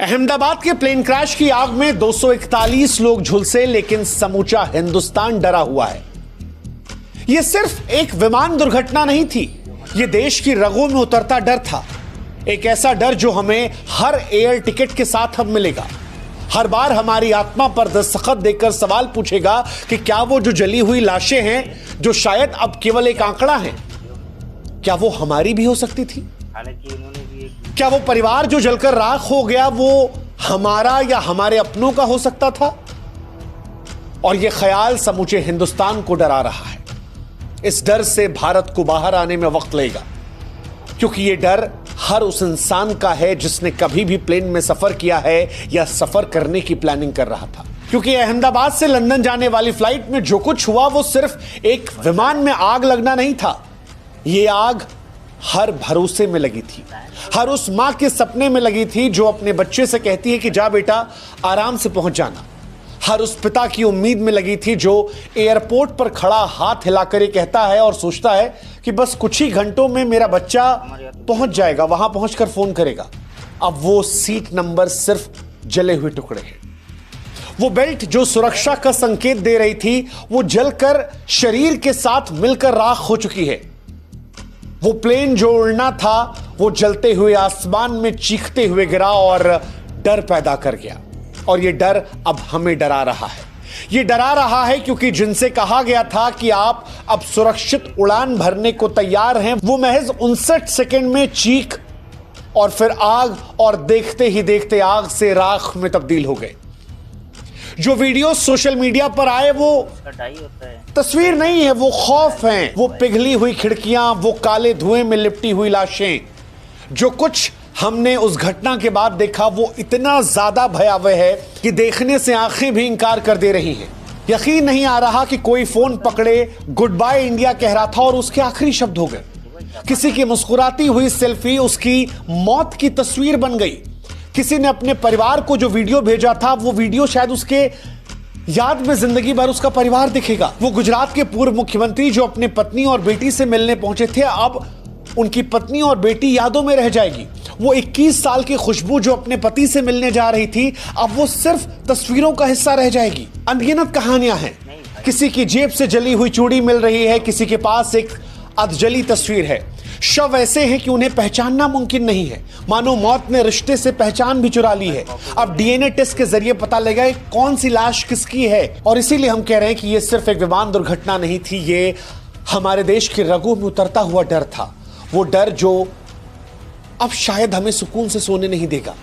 अहमदाबाद के plane crash की आग में 241 लोग झुलसे, लेकिन समूचा हिंदुस्तान डरा हुआ है। यह सिर्फ एक विमान दुर्घटना नहीं थी, यह देश की रगों में उतरता डर था। एक ऐसा डर जो हमें हर एयर टिकट के साथ अब मिलेगा। हर बार हमारी आत्मा पर दस्तखत देकर सवाल पूछेगा कि क्या वो जो जली हुई लाशें हैं, जो शायद अब केवल एक आंकड़ा है, क्या वो हमारी भी हो सकती थी? क्या वो परिवार जो जलकर राख हो गया वो हमारा या हमारे अपनों का हो सकता था? और यह ख्याल समूचे हिंदुस्तान को डरा रहा है। इस डर से भारत को बाहर आने में वक्त लगेगा, क्योंकि यह डर हर उस इंसान का है जिसने कभी भी प्लेन में सफर किया है या सफर करने की प्लानिंग कर रहा था। क्योंकि अहमदाबाद से लंदन जाने वाली फ्लाइट में जो कुछ हुआ वो सिर्फ एक विमान में आग लगना नहीं था। यह आग हर भरोसे में लगी थी, हर उस मां के सपने में लगी थी जो अपने बच्चे से कहती है कि जा बेटा आराम से पहुंच जाना। हर उस पिता की उम्मीद में लगी थी जो एयरपोर्ट पर खड़ा हाथ हिलाकर ये कहता है और सोचता है कि बस कुछ ही घंटों में मेरा बच्चा पहुंच जाएगा, वहां पहुंचकर फोन करेगा। अब वो सीट नंबर सिर्फ जले हुए टुकड़े हैं। वो बेल्ट जो सुरक्षा का संकेत दे रही थी वो जलकर शरीर के साथ मिलकर राख हो चुकी है। वो प्लेन जो उड़ना था वो जलते हुए आसमान में चीखते हुए गिरा और डर पैदा कर गया। और ये डर अब हमें डरा रहा है। ये डरा रहा है क्योंकि जिनसे कहा गया था कि आप अब सुरक्षित उड़ान भरने को तैयार हैं, वो महज 59 सेकंड में चीख और फिर आग, और देखते ही देखते आग से राख में तब्दील हो गए। जो वीडियो सोशल मीडिया पर आए वो तस्वीर नहीं है, वो खौफ है। वो पिघली हुई खिड़कियां, वो काले धुएं में लिपटी हुई लाशें, जो कुछ हमने उस घटना के बाद देखा वो इतना ज्यादा भयावह है कि देखने से आंखें भी इंकार कर दे रही हैं। यकीन नहीं आ रहा कि कोई फोन पकड़े गुड बाय इंडिया कह रहा था और उसके आखिरी शब्द हो गए। किसी की मुस्कुराती हुई सेल्फी उसकी मौत की तस्वीर बन गई। किसी ने अपने परिवार को जो वीडियो भेजा था वो वीडियो शायद उसके याद में जिंदगी भर उसका परिवार दिखेगा। वो गुजरात के पूर्व मुख्यमंत्री जो अपने पत्नी और बेटी से मिलने पहुंचे थे, अब उनकी पत्नी और बेटी यादों में रह जाएगी। वो 21 साल की खुशबू जो अपने पति से मिलने जा रही थी, अब वो सिर्फ तस्वीरों का हिस्सा रह जाएगी। अनगिनत कहानियां हैं। किसी की जेब से जली हुई चूड़ी मिल रही है, किसी के पास एक अधजली तस्वीर है। शव ऐसे हैं कि उन्हें पहचानना मुमकिन नहीं है, मानो मौत ने रिश्ते से पहचान भी चुरा ली है। अब डीएनए टेस्ट के जरिए पता लगा कौन सी लाश किसकी है। और इसीलिए हम कह रहे हैं कि यह सिर्फ एक विमान दुर्घटना नहीं थी, ये हमारे देश की रगों में उतरता हुआ डर था। वो डर जो अब शायद हमें सुकून से सोने नहीं देगा।